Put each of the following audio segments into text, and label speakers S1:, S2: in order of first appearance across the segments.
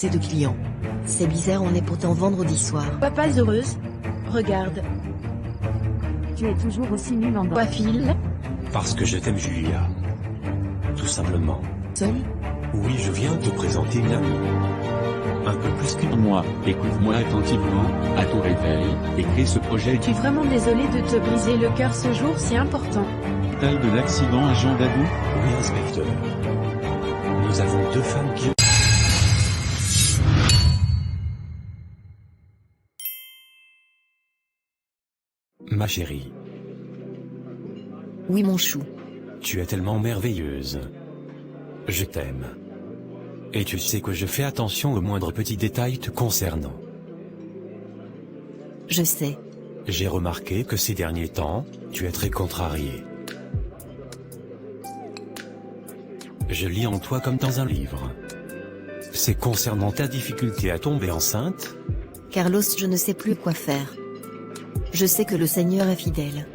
S1: C'est de clients. C'est bizarre, on est pourtant vendredi soir.
S2: Sois pas heureuse. Regarde.
S3: Tu es toujours aussi nul en
S2: Quoi, Phil?
S4: Parce que je t'aime, Julia. Tout simplement.
S1: Seul?
S4: Oui, je viens te présenter une amie. Un peu plus qu'une.
S5: Moi, écoute-moi attentivement, à ton réveil, et crée ce projet.
S2: Je suis vraiment désolée de te briser le cœur ce jour si important.
S5: Détail de l'accident à Jean Dadou.
S4: Oui, inspecteur. Nous avons deux femmes qui... Ma chérie,
S1: Oui mon chou.
S4: tu es tellement merveilleuse. Je t'aime. Et tu sais que je fais attention aux moindres petits détails te concernant.
S1: Je sais.
S4: J'ai remarqué que ces derniers temps, tu es très contrariée. Je lis en toi comme dans un livre. C'est concernant ta difficulté à tomber enceinte?
S1: Carlos, je ne sais plus quoi faire. Je sais que le Seigneur est fidèle.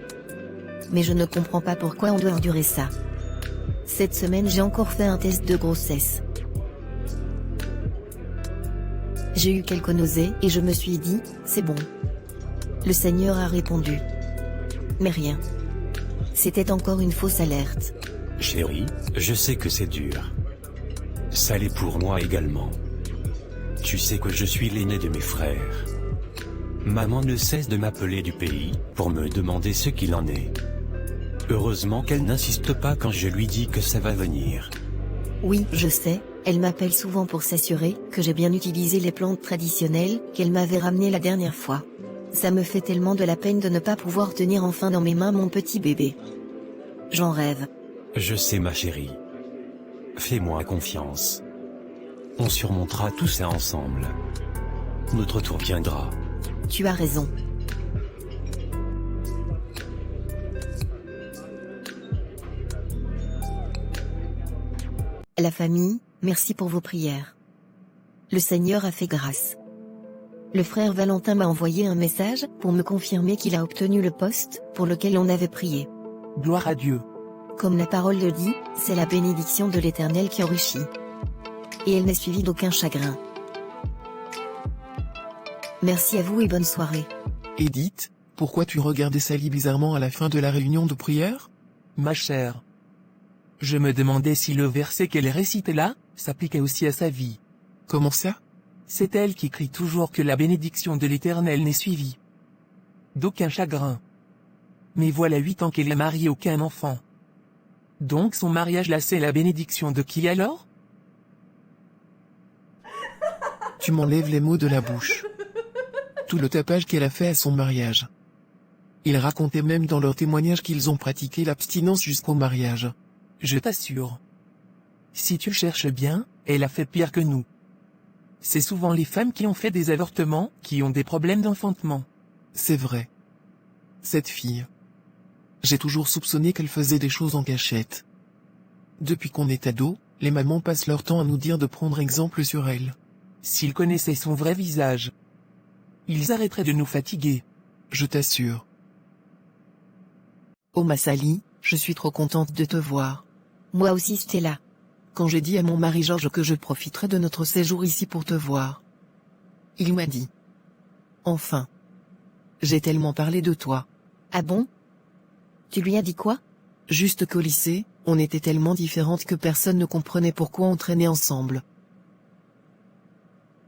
S1: Mais je ne comprends pas pourquoi on doit endurer ça. Cette semaine j'ai encore fait un test de grossesse. J'ai eu quelques nausées et je me suis dit, c'est bon. Le Seigneur a répondu. Mais rien. C'était encore une fausse alerte.
S4: Chérie, je sais que c'est dur. Ça l'est pour moi également. Tu sais que je suis l'aîné de mes frères. Maman ne cesse de m'appeler du pays, pour me demander ce qu'il en est. Heureusement qu'elle n'insiste pas quand je lui dis que ça va venir.
S1: Oui, je sais, elle m'appelle souvent pour s'assurer que j'ai bien utilisé les plantes traditionnelles qu'elle m'avait ramenées la dernière fois. Ça me fait tellement de la peine de ne pas pouvoir tenir enfin dans mes mains mon petit bébé. J'en rêve.
S4: Je sais ma chérie. Fais-moi confiance. On surmontera tout ça ensemble. Notre tour viendra.
S1: Tu as raison. La famille, merci pour vos prières. Le Seigneur a fait grâce. Le frère Valentin m'a envoyé un message pour me confirmer qu'il a obtenu le poste pour lequel on avait prié.
S6: Gloire à Dieu.
S1: Comme la parole le dit, c'est la bénédiction de l'Éternel qui enrichit. Et elle n'est suivie d'aucun chagrin. Merci à vous et bonne soirée.
S7: Edith, pourquoi tu regardais Sally bizarrement à la fin de la réunion de prière?
S6: Ma chère. Je me demandais si le verset qu'elle récitait là, s'appliquait aussi à sa vie.
S7: Comment ça?
S6: C'est elle qui crie toujours que la bénédiction de l'Éternel n'est suivie d'aucun chagrin. Mais voilà 8 ans qu'elle est mariée, aucun enfant. Donc son mariage là, c'est la bénédiction de qui alors?
S7: Tu m'enlèves les mots de la bouche. Tout le tapage qu'elle a fait à son mariage. Ils racontaient même dans leur témoignage qu'ils ont pratiqué l'abstinence jusqu'au mariage.
S6: Je t'assure. Si tu cherches bien, elle a fait pire que nous. C'est souvent les femmes qui ont fait des avortements, qui ont des problèmes d'enfantement.
S7: C'est vrai. Cette fille. J'ai toujours soupçonné qu'elle faisait des choses en cachette. Depuis qu'on est ado, les mamans passent leur temps à nous dire de prendre exemple sur elle.
S6: S'ils connaissaient son vrai visage, ils arrêteraient de nous fatiguer.
S7: Je t'assure.
S1: Oh ma Sally, je suis trop contente de te voir. Moi aussi Stella. Quand j'ai dit à mon mari Georges que je profiterais de notre séjour ici pour te voir, il m'a dit. Enfin. J'ai tellement parlé de toi. Ah bon? Tu lui as dit quoi? Juste qu'au lycée, on était tellement différentes que personne ne comprenait pourquoi on traînait ensemble.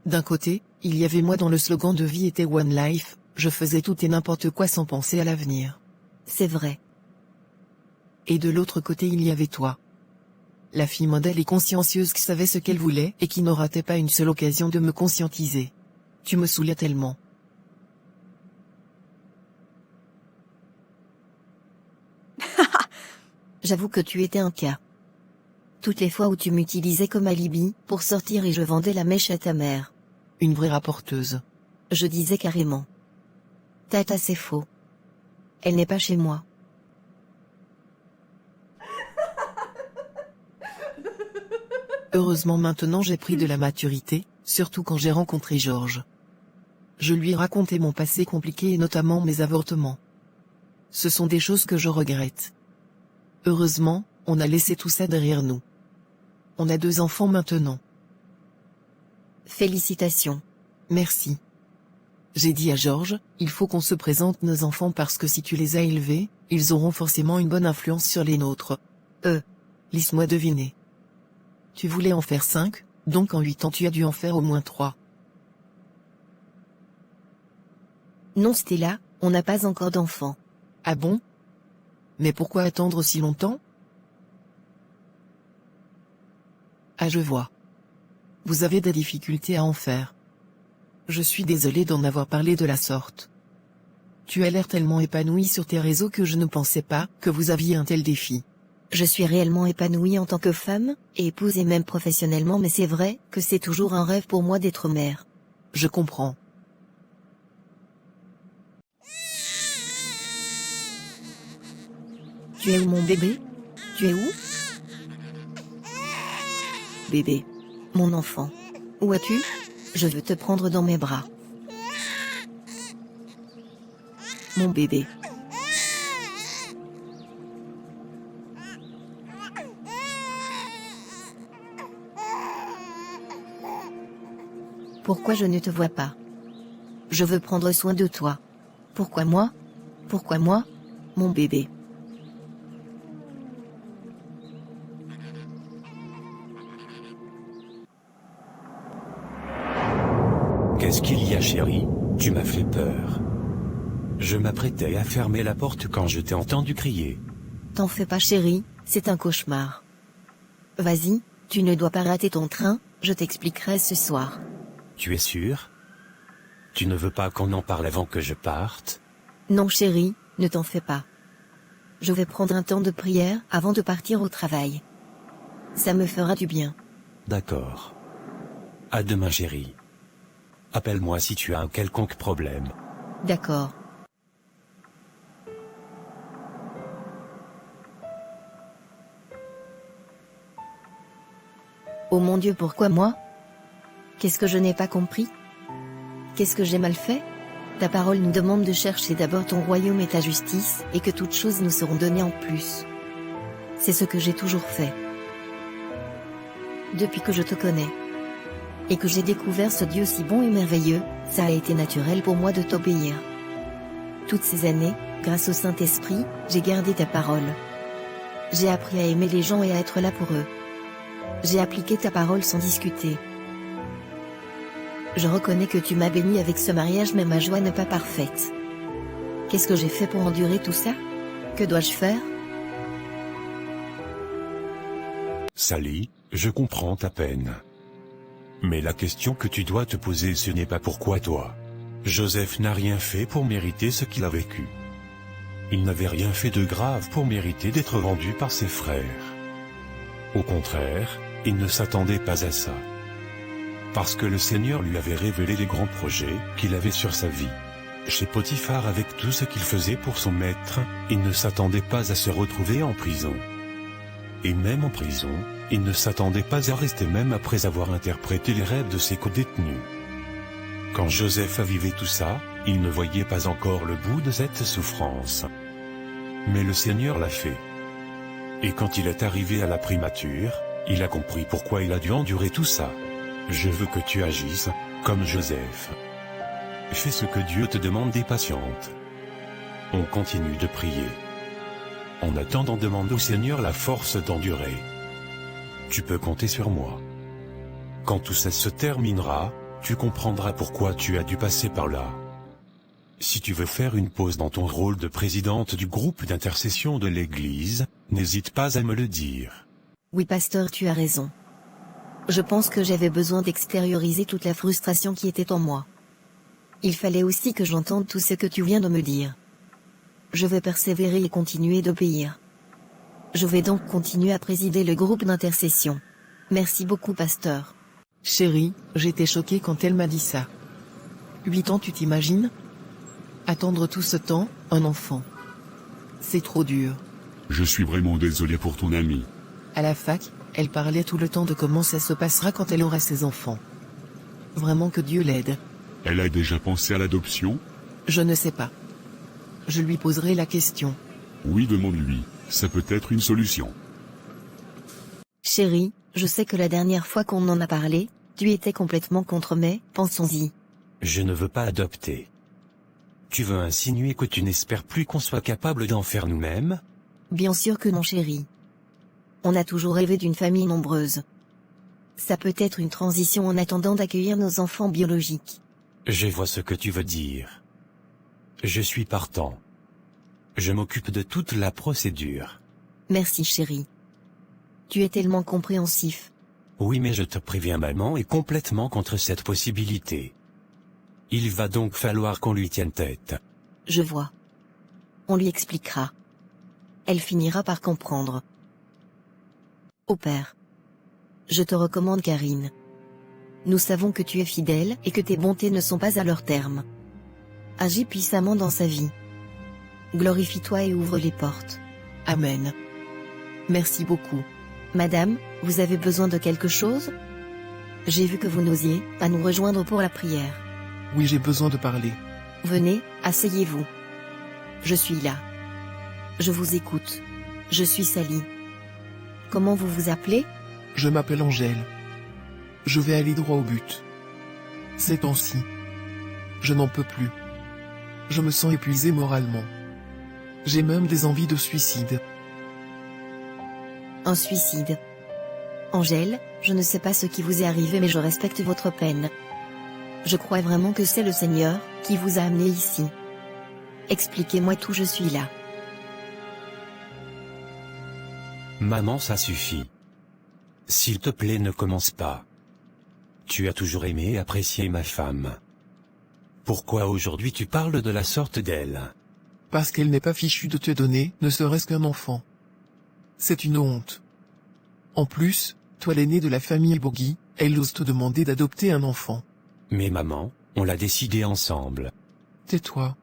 S1: D'un côté, il y avait moi dont le slogan de vie était One Life, je faisais tout et n'importe quoi sans penser à l'avenir. C'est vrai. Et de l'autre côté il y avait toi. La fille modèle et consciencieuse qui savait ce qu'elle voulait et qui ne ratait pas une seule occasion de me conscientiser. Tu me saoulais tellement. J'avoue que tu étais un cas. Toutes les fois où tu m'utilisais comme alibi pour sortir et je vendais la mèche à ta mère.
S7: Une vraie rapporteuse.
S1: Je disais carrément. Tata, c'est faux. Elle n'est pas chez moi. Heureusement maintenant j'ai pris de la maturité, surtout quand j'ai rencontré Georges. Je lui ai raconté mon passé compliqué et notamment mes avortements. Ce sont des choses que je regrette. Heureusement, on a laissé tout ça derrière nous. On a 2 enfants maintenant. Félicitations. Merci. J'ai dit à Georges, il faut qu'on se présente nos enfants parce que si tu les as élevés, ils auront forcément une bonne influence sur les nôtres. Laisse-moi deviner. Tu voulais en faire 5, donc en 8 ans tu as dû en faire au moins 3.
S8: Non Stella, on n'a pas encore d'enfants.
S1: Ah bon? Mais pourquoi attendre si longtemps? Ah je vois. Vous avez des difficultés à en faire. Je suis désolé d'en avoir parlé de la sorte. Tu as l'air tellement épanoui sur tes réseaux que je ne pensais pas que vous aviez un tel défi.
S8: Je suis réellement épanouie en tant que femme, épouse et même professionnellement, mais c'est vrai que c'est toujours un rêve pour moi d'être mère.
S1: Je comprends.
S8: Tu es où mon bébé? Tu es où? Bébé. Mon enfant. Où es-tu? Je veux te prendre dans mes bras. Mon bébé. Pourquoi je ne te vois pas? Je veux prendre soin de toi. Pourquoi moi? Pourquoi moi? Mon bébé.
S4: Qu'est-ce qu'il y a, chérie? Tu m'as fait peur. Je m'apprêtais à fermer la porte quand je t'ai entendu crier.
S8: T'en fais pas chérie, c'est un cauchemar. Vas-y, tu ne dois pas rater ton train, je t'expliquerai ce soir.
S4: Tu es sûr? Tu ne veux pas qu'on en parle avant que je parte?
S8: Non chérie, ne t'en fais pas. Je vais prendre un temps de prière avant de partir au travail. Ça me fera du bien.
S4: D'accord. À demain, chérie. Appelle-moi si tu as un quelconque problème.
S8: D'accord. Oh mon Dieu, pourquoi moi? Qu'est-ce que je n'ai pas compris? Qu'est-ce que j'ai mal fait? Ta parole nous demande de chercher d'abord ton royaume et ta justice, et que toutes choses nous seront données en plus. C'est ce que j'ai toujours fait. Depuis que je te connais. Et que j'ai découvert ce Dieu si bon et merveilleux, ça a été naturel pour moi de t'obéir. Toutes ces années, grâce au Saint-Esprit, j'ai gardé ta parole. J'ai appris à aimer les gens et à être là pour eux. J'ai appliqué ta parole sans discuter. Je reconnais que tu m'as béni avec ce mariage, mais ma joie n'est pas parfaite. Qu'est-ce que j'ai fait pour endurer tout ça? Que dois-je faire?
S4: Sally, je comprends ta peine. Mais la question que tu dois te poser, ce n'est pas pourquoi toi. Joseph n'a rien fait pour mériter ce qu'il a vécu. Il n'avait rien fait de grave pour mériter d'être vendu par ses frères. Au contraire, il ne s'attendait pas à ça. Parce que le Seigneur lui avait révélé les grands projets qu'il avait sur sa vie. Chez Potiphar, avec tout ce qu'il faisait pour son maître, il ne s'attendait pas à se retrouver en prison. Et même en prison, il ne s'attendait pas à rester même après avoir interprété les rêves de ses codétenus. Quand Joseph a vécu tout ça, il ne voyait pas encore le bout de cette souffrance. Mais le Seigneur l'a fait. Et quand il est arrivé à la primature, il a compris pourquoi il a dû endurer tout ça. Je veux que tu agisses comme Joseph. Fais ce que Dieu te demande et patiente. On continue de prier. En attendant, demande au Seigneur la force d'endurer. Tu peux compter sur moi. Quand tout ça se terminera, tu comprendras pourquoi tu as dû passer par là. Si tu veux faire une pause dans ton rôle de présidente du groupe d'intercession de l'Église, n'hésite pas à me le dire.
S8: Oui pasteur, tu as raison. Je pense que j'avais besoin d'extérioriser toute la frustration qui était en moi. Il fallait aussi que j'entende tout ce que tu viens de me dire. Je vais persévérer et continuer d'obéir. Je vais donc continuer à présider le groupe d'intercession. Merci beaucoup pasteur.
S1: Chérie, j'étais choquée quand elle m'a dit ça. 8 ans, tu t'imagines? Attendre tout ce temps, un enfant. C'est trop dur.
S5: Je suis vraiment désolé pour ton ami.
S1: À la fac, elle parlait tout le temps de comment ça se passera quand elle aura ses enfants. Vraiment que Dieu l'aide.
S5: Elle a déjà pensé à l'adoption?
S1: Je ne sais pas. Je lui poserai la question.
S5: Oui, demande-lui. Ça peut être une solution.
S8: Chérie, je sais que la dernière fois qu'on en a parlé, Tu étais complètement contre mais, pensons-y.
S4: Je ne veux pas adopter. Tu veux insinuer que tu n'espères plus qu'on soit capable d'en faire nous-mêmes?
S8: Bien sûr que non chérie. On a toujours rêvé d'une famille nombreuse. Ça peut être une transition en attendant d'accueillir nos enfants biologiques.
S4: Je vois ce que tu veux dire. Je suis partant. Je m'occupe de toute la procédure.
S8: Merci chérie. Tu es tellement compréhensif.
S4: Oui, mais je te préviens, maman est complètement contre cette possibilité. Il va donc falloir qu'on lui tienne tête.
S8: Je vois. On lui expliquera. Elle finira par comprendre. Au père. Je te recommande Karine. Nous savons que tu es fidèle et que tes bontés ne sont pas à leur terme. Agis puissamment dans sa vie. Glorifie-toi et ouvre les portes.
S1: Amen. Merci beaucoup.
S8: Madame, vous avez besoin de quelque chose? J'ai vu que vous n'osiez pas nous rejoindre pour la prière.
S7: Oui, j'ai besoin de parler.
S8: Venez, asseyez-vous. Je suis là. Je vous écoute. Je suis Sally. Comment vous vous appelez?
S7: Je m'appelle Angèle. Je vais aller droit au but. Ces temps-ci, je n'en peux plus. Je me sens épuisé moralement. J'ai même des envies de suicide.
S8: Un suicide. Angèle, je ne sais pas ce qui vous est arrivé mais je respecte votre peine. Je crois vraiment que c'est le Seigneur qui vous a amené ici. Expliquez-moi tout, je suis là.
S4: Maman, ça suffit. S'il te plaît, ne commence pas. Tu as toujours aimé et apprécié ma femme. Pourquoi aujourd'hui tu parles de la sorte d'elle?
S7: Parce qu'elle n'est pas fichue de te donner, ne serait-ce qu'un enfant. C'est une honte. En plus, toi l'aîné de la famille Bourgui, elle ose te demander d'adopter un enfant.
S4: Mais maman, on l'a décidé ensemble.
S7: Tais-toi.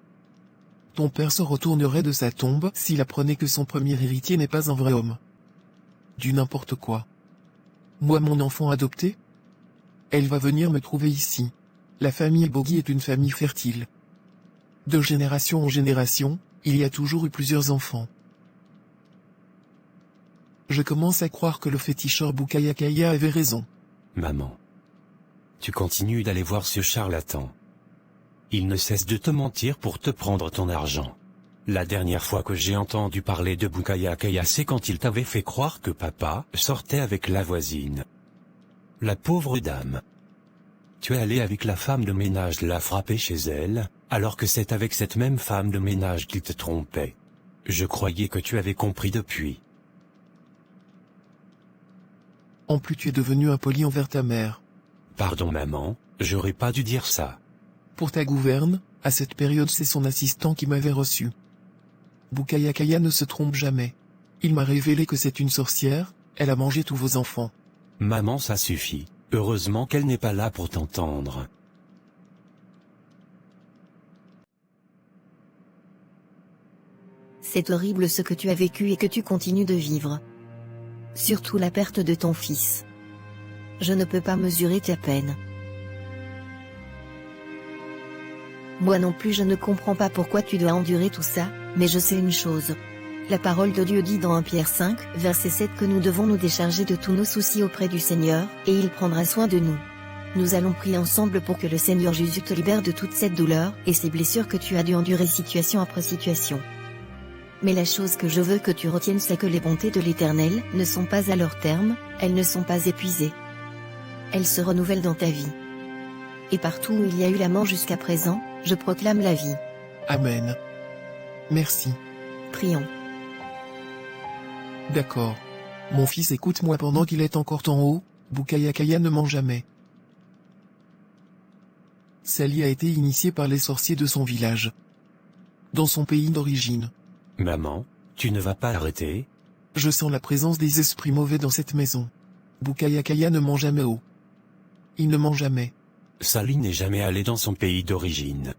S7: Ton père se retournerait de sa tombe s'il apprenait que son premier héritier n'est pas un vrai homme. Du n'importe quoi. Moi mon enfant adopté? Elle va venir me trouver ici. La famille Bourgui est une famille fertile. De génération en génération, il y a toujours eu plusieurs enfants. Je commence à croire que le féticheur Bukaya Kaya avait raison.
S4: Maman. Tu continues d'aller voir ce charlatan. Il ne cesse de te mentir pour te prendre ton argent. La dernière fois que j'ai entendu parler de Bukaya Kaya, c'est quand il t'avait fait croire que papa sortait avec la voisine. La pauvre dame. Tu es allé avec la femme de ménage la frapper chez elle, alors que c'est avec cette même femme de ménage qu'il te trompait. Je croyais que tu avais compris depuis.
S7: En plus tu es devenu impoli envers ta mère.
S4: Pardon maman, j'aurais pas dû dire ça.
S7: Pour ta gouverne, à cette période c'est son assistant qui m'avait reçu. Bukaya Kaya ne se trompe jamais. Il m'a révélé que c'est une sorcière, elle a mangé tous vos enfants.
S4: Maman, ça suffit. Heureusement qu'elle n'est pas là pour t'entendre.
S8: C'est horrible ce que tu as vécu et que tu continues de vivre. Surtout la perte de ton fils. Je ne peux pas mesurer ta peine. Moi non plus je ne comprends pas pourquoi tu dois endurer tout ça, mais je sais une chose. La parole de Dieu dit dans 1 Pierre 5, verset 7 que nous devons nous décharger de tous nos soucis auprès du Seigneur, et il prendra soin de nous. Nous allons prier ensemble pour que le Seigneur Jésus te libère de toute cette douleur, et ces blessures que tu as dû endurer situation après situation. Mais la chose que je veux que tu retiennes, c'est que les bontés de l'Éternel ne sont pas à leur terme, elles ne sont pas épuisées. Elles se renouvellent dans ta vie. Et partout où il y a eu la mort jusqu'à présent, je proclame la vie.
S7: Amen. Merci.
S8: Prions.
S7: D'accord. Mon fils, écoute-moi pendant qu'il est encore en haut, Bukaya Kaya ne ment jamais. Sally a été initiée par les sorciers de son village. Dans son pays d'origine.
S4: Maman, tu ne vas pas arrêter?
S7: Je sens la présence des esprits mauvais dans cette maison. Bukaya Kaya ne ment jamais haut. Il ne ment jamais.
S4: Sally n'est jamais allée dans son pays d'origine.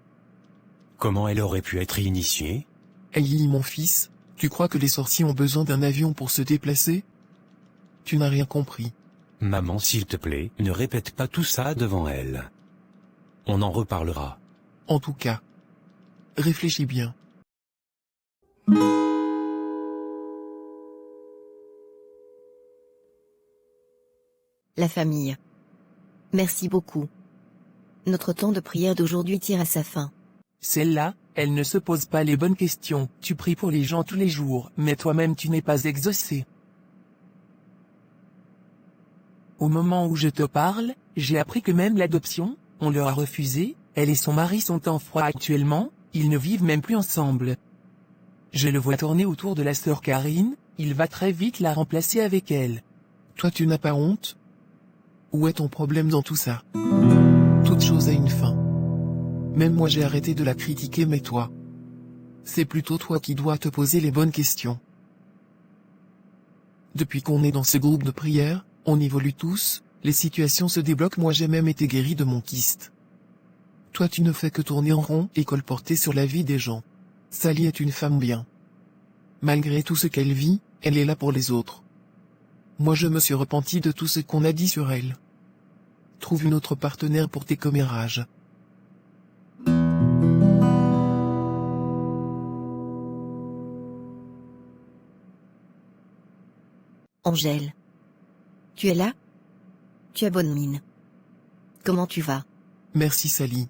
S4: Comment elle aurait pu être initiée?
S7: Aïe, mon fils, tu crois que les sorciers ont besoin d'un avion pour se déplacer? Tu n'as rien compris.
S4: Maman, s'il te plaît, ne répète pas tout ça devant elle. On en reparlera.
S7: En tout cas, réfléchis bien.
S8: La famille. Merci beaucoup. Notre temps de prière d'aujourd'hui tire à sa fin.
S6: Celle-là, elle ne se pose pas les bonnes questions. Tu pries pour les gens tous les jours, mais toi-même tu n'es pas exaucé. Au moment où je te parle, j'ai appris que même l'adoption, on leur a refusé, elle et son mari sont en froid actuellement, ils ne vivent même plus ensemble. Je le vois tourner autour de la sœur Karine, il va très vite la remplacer avec elle.
S7: Toi tu n'as pas honte? Où est ton problème dans tout ça? Toute chose a une fin. Même moi j'ai arrêté de la critiquer, mais toi, c'est plutôt toi qui dois te poser les bonnes questions. Depuis qu'on est dans ce groupe de prière, on évolue tous, les situations se débloquent. Moi j'ai même été guéri de mon kyste. Toi tu ne fais que tourner en rond et colporter sur la vie des gens. Sally est une femme bien. Malgré tout ce qu'elle vit, elle est là pour les autres. Moi je me suis repenti de tout ce qu'on a dit sur elle. Trouve une autre partenaire pour tes commérages.
S8: Angèle. Tu es là? Tu as bonne mine. Comment tu vas?
S7: Merci Sally.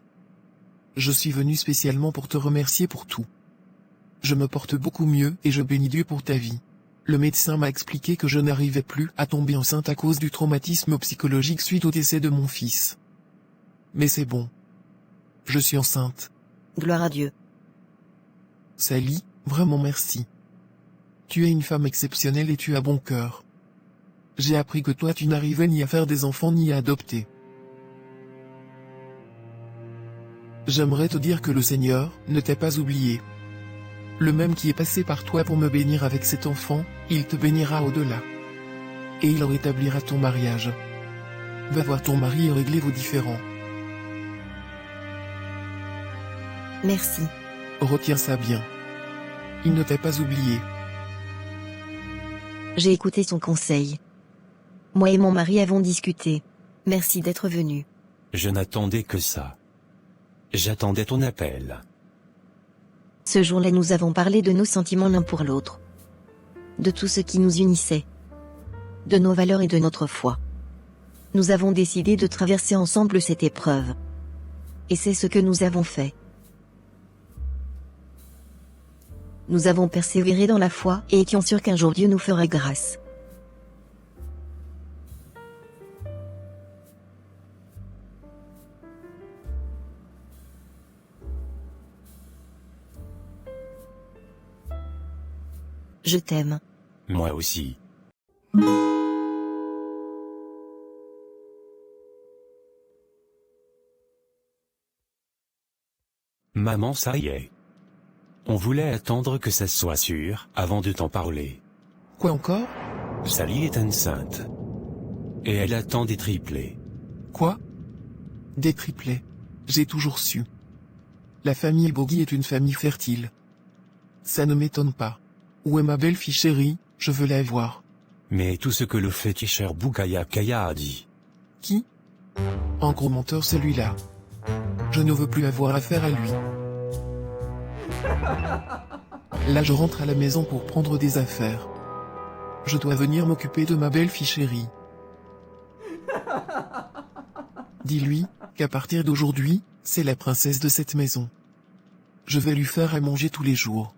S7: Je suis venu spécialement pour te remercier pour tout. Je me porte beaucoup mieux et je bénis Dieu pour ta vie. Le médecin m'a expliqué que je n'arrivais plus à tomber enceinte à cause du traumatisme psychologique suite au décès de mon fils. Mais c'est bon. Je suis enceinte.
S8: Gloire à Dieu.
S7: Sally, vraiment merci. Tu es une femme exceptionnelle et tu as bon cœur. J'ai appris que toi tu n'arrivais ni à faire des enfants ni à adopter. J'aimerais te dire que le Seigneur ne t'a pas oublié. Le même qui est passé par toi pour me bénir avec cet enfant, il te bénira au-delà. Et il rétablira ton mariage. Va voir ton mari et régler vos différends.
S8: Merci.
S7: Retiens ça bien. Il ne t'a pas oublié.
S8: J'ai écouté son conseil. Moi et mon mari avons discuté. Merci d'être venu.
S4: Je n'attendais que ça. J'attendais ton appel.
S8: Ce jour-là nous avons parlé de nos sentiments l'un pour l'autre. De tout ce qui nous unissait. De nos valeurs et de notre foi. Nous avons décidé de traverser ensemble cette épreuve. Et c'est ce que nous avons fait. Nous avons persévéré dans la foi et étions sûrs qu'un jour Dieu nous fera grâce. Je t'aime.
S4: Moi aussi. Maman, ça y est. On voulait attendre que ça soit sûr, avant de t'en parler.
S7: Quoi encore?
S4: Sally est enceinte. Et elle attend des triplés.
S7: Quoi? Des triplets. J'ai toujours su. La famille Bogie est une famille fertile. Ça ne m'étonne pas. Où est ma belle-fille chérie? Je veux la voir.
S4: Mais tout ce que le féticheur Boukaya Kaya a dit.
S7: Qui? Un gros menteur celui-là. Je ne veux plus avoir affaire à lui. Là je rentre à la maison pour prendre des affaires. Je dois venir m'occuper de ma belle-fille chérie. Dis-lui qu'à partir d'aujourd'hui, c'est la princesse de cette maison. Je vais lui faire à manger tous les jours.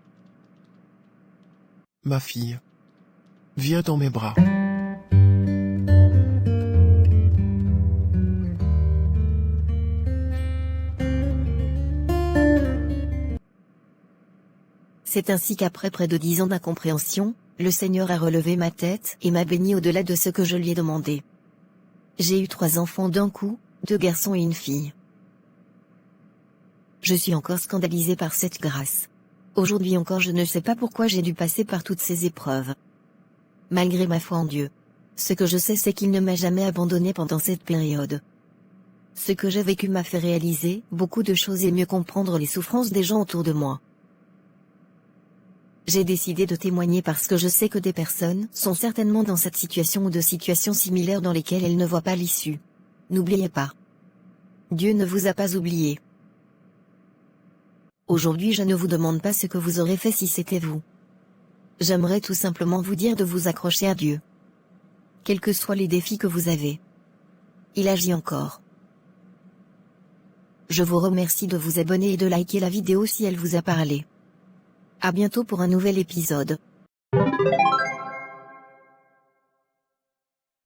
S7: Ma fille. Viens dans mes bras.
S8: C'est ainsi qu'après près de 10 ans d'incompréhension, le Seigneur a relevé ma tête et m'a béni au-delà de ce que je lui ai demandé. J'ai eu 3 enfants d'un coup, 2 garçons et une fille. Je suis encore scandalisée par cette grâce. Aujourd'hui encore je ne sais pas pourquoi j'ai dû passer par toutes ces épreuves. Malgré ma foi en Dieu. Ce que je sais c'est qu'il ne m'a jamais abandonnée pendant cette période. Ce que j'ai vécu m'a fait réaliser beaucoup de choses et mieux comprendre les souffrances des gens autour de moi. J'ai décidé de témoigner parce que je sais que des personnes sont certainement dans cette situation ou de situations similaires dans lesquelles elles ne voient pas l'issue. N'oubliez pas. Dieu ne vous a pas oublié. Aujourd'hui je ne vous demande pas ce que vous aurez fait si c'était vous. J'aimerais tout simplement vous dire de vous accrocher à Dieu. Quels que soient les défis que vous avez. Il agit encore. Je vous remercie de vous abonner et de liker la vidéo si elle vous a parlé. À bientôt pour un nouvel épisode.